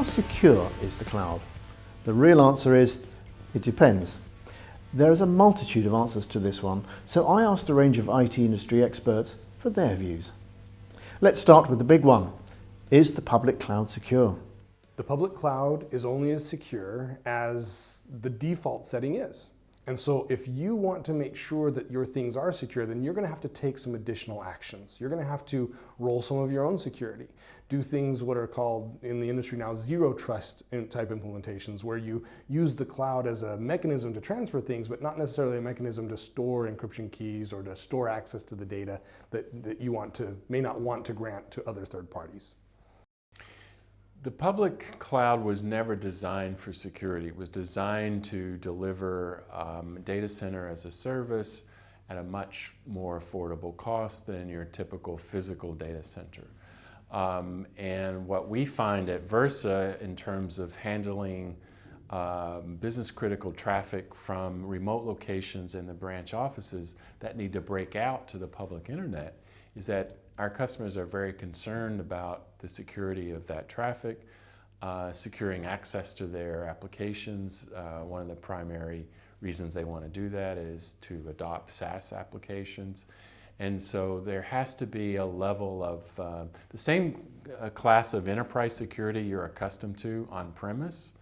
How secure is the cloud? The real answer is, it depends. There is a multitude of answers to this one, so I asked a range of IT industry experts for their views. Let's start with the big one. Is the public cloud secure? The public cloud is only as secure as the default setting is. And so if you want to make sure that your things are secure, then you're going to have to take some additional actions. You're going to have to roll some of your own security. Do things what are called in the industry now zero trust type implementations, where you use the cloud as a mechanism to transfer things, but not necessarily a mechanism to store encryption keys or to store access to the data that you may not want to grant to other third parties. The public cloud was never designed for security. It was designed to deliver data center as a service at a much more affordable cost than your typical physical data center. And what we find at Versa in terms of handling business critical traffic from remote locations and the branch offices that need to break out to the public internet is that our customers are very concerned about the security of that traffic, securing access to their applications. One of the primary reasons they want to do that is to adopt SaaS applications. And so there has to be a level of the same class of enterprise security you're accustomed to on premise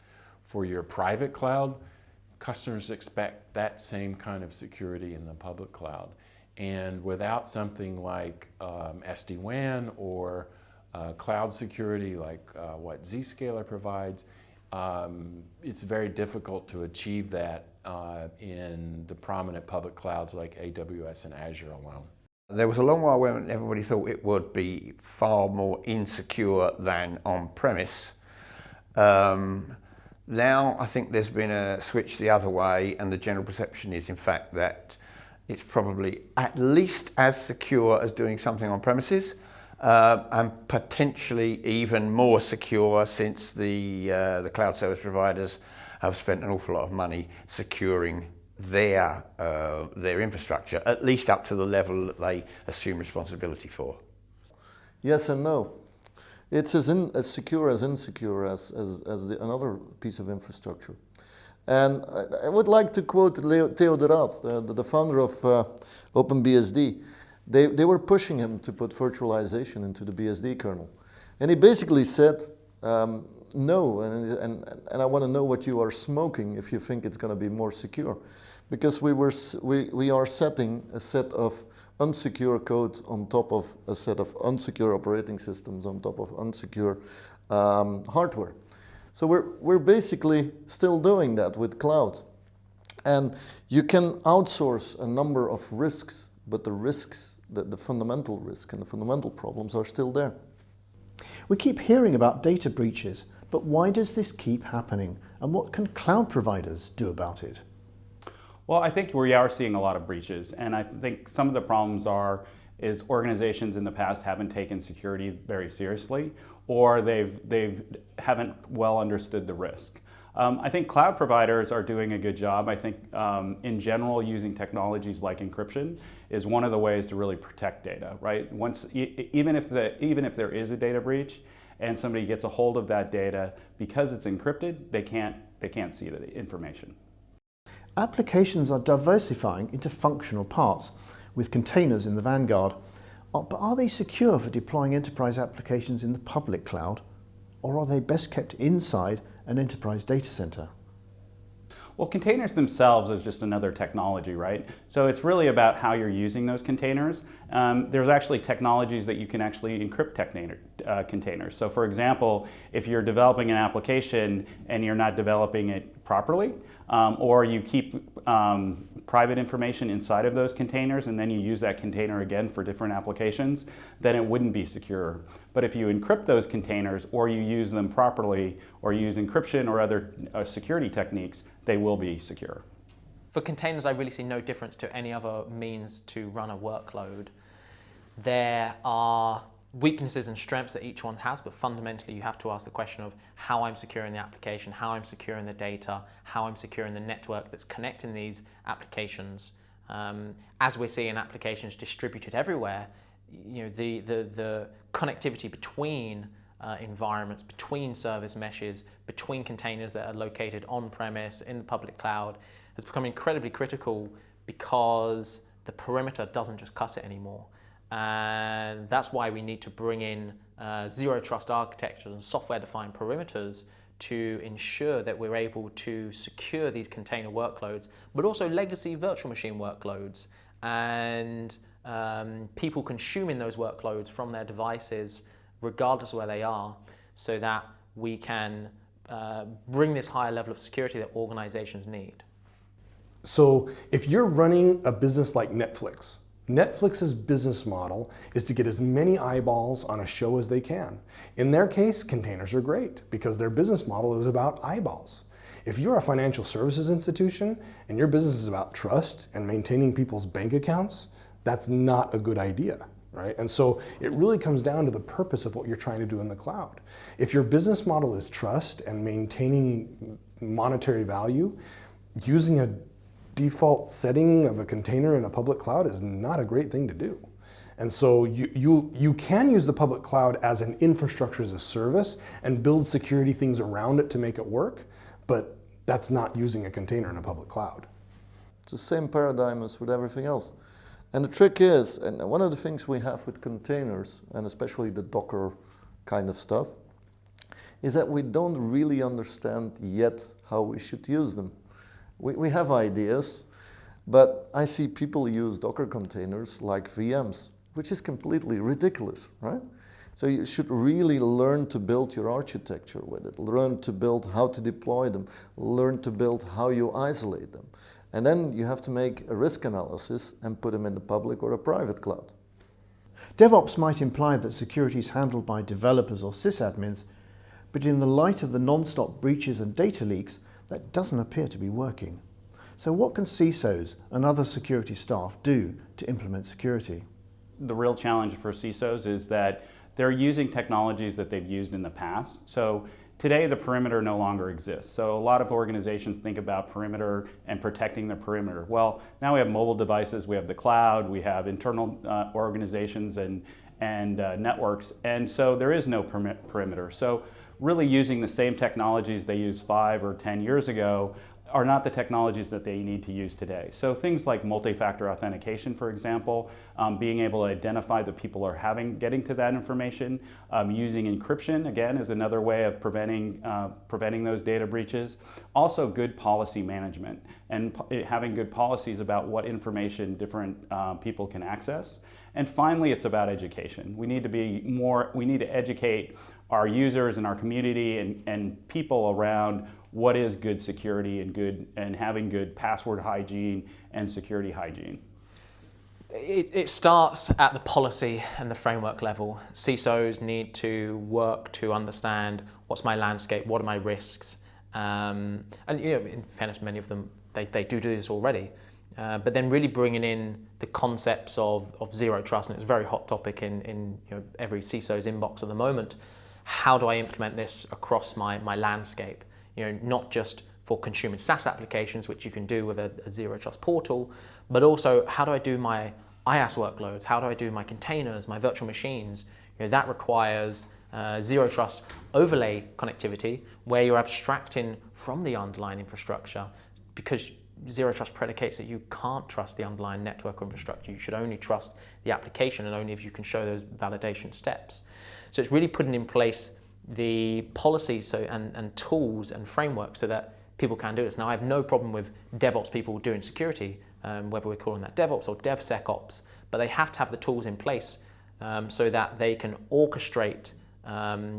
for your private cloud. Customers expect that same kind of security in the public cloud. And without something like SD-WAN or cloud security like what Zscaler provides, it's very difficult to achieve that in the prominent public clouds like AWS and Azure alone. There was a long while when everybody thought it would be far more insecure than on-premise. Now I think there's been a switch the other way, and the general perception is in fact that it's probably at least as secure as doing something on premises, and potentially even more secure since the cloud service providers have spent an awful lot of money securing their infrastructure, at least up to the level that they assume responsibility for. Yes and no. It's as secure as insecure as another piece of infrastructure. And I would like to quote Theo de Raad, the founder of OpenBSD. They were pushing him to put virtualization into the BSD kernel. And he basically said, no, and I want to know what you are smoking if you think it's going to be more secure. Because we are setting a set of unsecure code on top of a set of unsecure operating systems on top of unsecure hardware. So we're basically still doing that with cloud. And you can outsource a number of risks, but the risks, the fundamental risk and the fundamental problems are still there. We keep hearing about data breaches, but why does this keep happening? And what can cloud providers do about it? Well, I think we are seeing a lot of breaches, and I think some of the problems is organizations in the past haven't taken security very seriously, or they haven't well understood the risk. I think cloud providers are doing a good job. I think in general, using technologies like encryption is one of the ways to really protect data, right? Even if there is a data breach and somebody gets a hold of that data, because it's encrypted, they can't see the information. Applications are diversifying into functional parts, with containers in the vanguard. But are they secure for deploying enterprise applications in the public cloud, or are they best kept inside an enterprise data center? Well, containers themselves is just another technology, right? So it's really about how you're using those containers. There's actually technologies that you can actually encrypt containers. So for example, if you're developing an application and you're not developing it properly, or you keep private information inside of those containers and then you use that container again for different applications, then it wouldn't be secure. But if you encrypt those containers or you use them properly or use encryption or other security techniques, they will be secure. For containers, I really see no difference to any other means to run a workload. There are weaknesses and strengths that each one has, but fundamentally you have to ask the question of how I'm securing the application, how I'm securing the data, how I'm securing the network that's connecting these applications. As we're seeing applications distributed everywhere, you know, the connectivity between environments, between service meshes, between containers that are located on-premise, in the public cloud, has become incredibly critical because the perimeter doesn't just cut it anymore. And that's why we need to bring in zero trust architectures and software-defined perimeters to ensure that we're able to secure these container workloads, but also legacy virtual machine workloads, and people consuming those workloads from their devices, regardless of where they are, so that we can bring this higher level of security that organizations need. So if you're running a business like Netflix, Netflix's business model is to get as many eyeballs on a show as they can. In their case, containers are great because their business model is about eyeballs. If you're a financial services institution and your business is about trust and maintaining people's bank accounts, that's not a good idea, right? And so it really comes down to the purpose of what you're trying to do in the cloud. If your business model is trust and maintaining monetary value, using a default setting of a container in a public cloud is not a great thing to do. And so you can use the public cloud as an infrastructure as a service and build security things around it to make it work, but that's not using a container in a public cloud. It's the same paradigm as with everything else. And the trick is, and one of the things we have with containers, and especially the Docker kind of stuff, is that we don't really understand yet how we should use them. We have ideas, but I see people use Docker containers like VMs, which is completely ridiculous, right? So you should really learn to build your architecture with it, learn to build how to deploy them, learn to build how you isolate them. And then you have to make a risk analysis and put them in the public or a private cloud. DevOps might imply that security is handled by developers or sysadmins, but in the light of the non-stop breaches and data leaks, that doesn't appear to be working. So what can CISOs and other security staff do to implement security? The real challenge for CISOs is that they're using technologies that they've used in the past. So today the perimeter no longer exists. So a lot of organizations think about perimeter and protecting the perimeter. Well, now we have mobile devices, we have the cloud, we have internal organizations and networks, and so there is no perimeter. So really using the same technologies they used 5 or 10 years ago are not the technologies that they need to use today. So things like multi-factor authentication, for example, being able to identify that people are getting to that information, using encryption, again, is another way of preventing those data breaches. Also good policy management and having good policies about what information different people can access. And finally, it's about education. We need to educate our users and our community and people around what is good security and having good password hygiene and security hygiene. It starts at the policy and the framework level. CISOs need to work to understand what's my landscape, what are my risks, and in fairness, many of them they do this already. But then really bringing in the concepts of zero trust, and it's a very hot topic in every CISO's inbox at the moment. How do I implement this across my landscape? Not just for consumer SaaS applications, which you can do with a zero trust portal, but also how do I do my IaaS workloads? How do I do my containers, my virtual machines? That requires zero trust overlay connectivity, where you're abstracting from the underlying infrastructure, because zero trust predicates that you can't trust the underlying network infrastructure. You should only trust the application, and only if you can show those validation steps. So it's really putting in place the policies and tools and frameworks so that people can do this. Now, I have no problem with DevOps people doing security, whether we're calling that DevOps or DevSecOps, but they have to have the tools in place so that they can orchestrate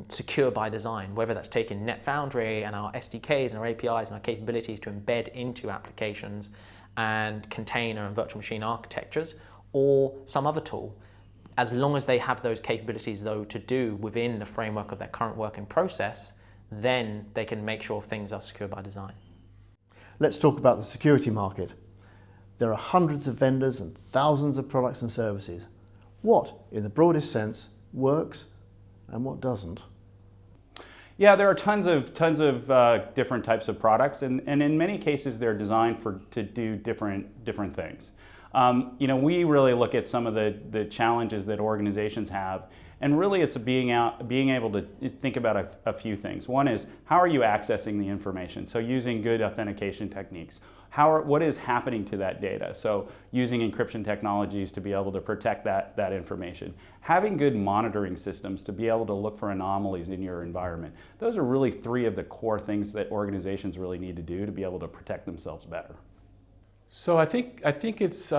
secure by design, whether that's taking NetFoundry and our SDKs and our APIs and our capabilities to embed into applications and container and virtual machine architectures, or some other tool. As long as they have those capabilities, though, to do within the framework of their current working process, then they can make sure things are secure by design. Let's talk about the security market. There are hundreds of vendors and thousands of products and services. What, in the broadest sense, works and what doesn't? Yeah, there are tons of different types of products, and in many cases they're designed to do different things. We really look at some of the challenges that organizations have, And really it's being able to think about a few things. One is, how are you accessing the information? So using good authentication techniques. What is happening to that data? So using encryption technologies to be able to protect that information. Having good monitoring systems to be able to look for anomalies in your environment. Those are really three of the core things that organizations really need to do to be able to protect themselves better. So I think it's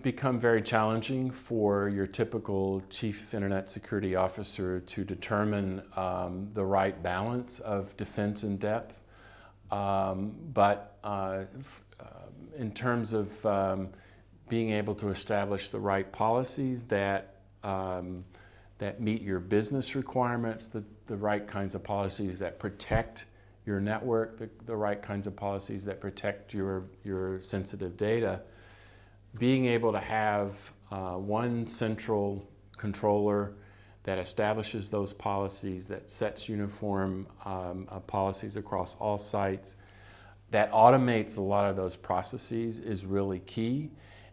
become very challenging for your typical chief internet security officer to determine the right balance of defense and depth. In terms of being able to establish the right policies that meet your business requirements, the right kinds of policies that protect your network, the right kinds of policies that protect your sensitive data, being able to have one central controller that establishes those policies, that sets uniform policies across all sites, that automates a lot of those processes is really key.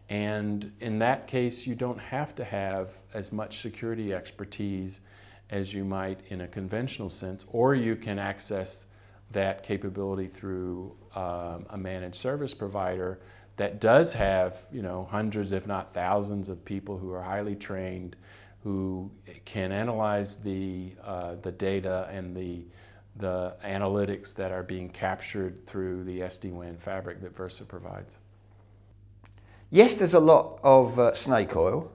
And in that case, you don't have to have as much security expertise as you might in a conventional sense, or you can access that capability through a managed service provider that does have, hundreds if not thousands of people who are highly trained, who can analyze the data and the analytics that are being captured through the SD-WAN fabric that Versa provides. Yes, there's a lot of snake oil.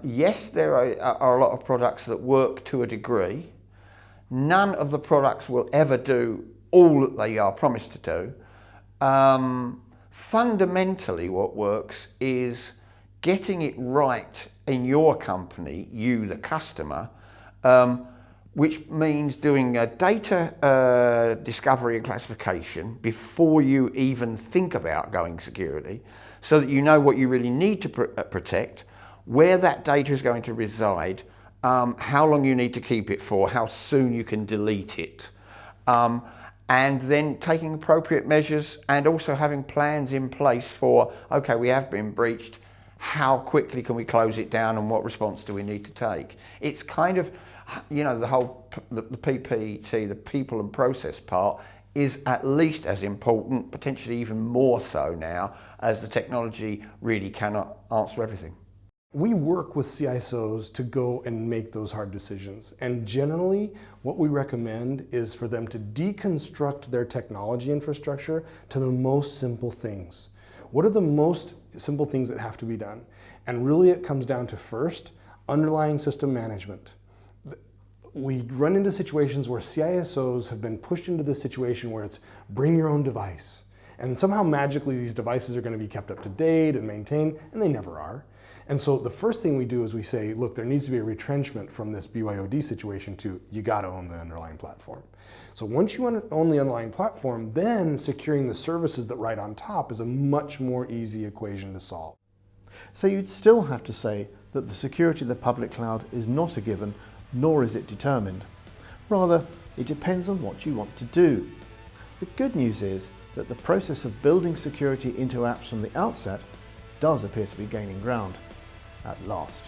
Yes, there are a lot of products that work to a degree. None of the products will ever do all that they are promised to do. Fundamentally, what works is getting it right in your company, you the customer, which means doing a data discovery and classification before you even think about going security, so that you know what you really need to protect, where that data is going to reside, how long you need to keep it for, how soon you can delete it, and then taking appropriate measures and also having plans in place for, okay, we have been breached, how quickly can we close it down and what response do we need to take? It's kind of, the whole, the PPT, the people and process part is at least as important, potentially even more so now, as the technology really cannot answer everything. We work with CISOs to go and make those hard decisions. And generally, what we recommend is for them to deconstruct their technology infrastructure to the most simple things. What are the most simple things that have to be done? And really it comes down to, first, underlying system management. We run into situations where CISOs have been pushed into this situation where it's bring your own device. And somehow magically these devices are going to be kept up to date and maintained, and they never are. And so the first thing we do is we say, look, there needs to be a retrenchment from this BYOD situation to you got to own the underlying platform. So once you own the underlying platform, then securing the services that ride on top is a much more easy equation to solve. So you'd still have to say that the security of the public cloud is not a given, nor is it determined. Rather, it depends on what you want to do. The good news is that the process of building security into apps from the outset does appear to be gaining ground at last.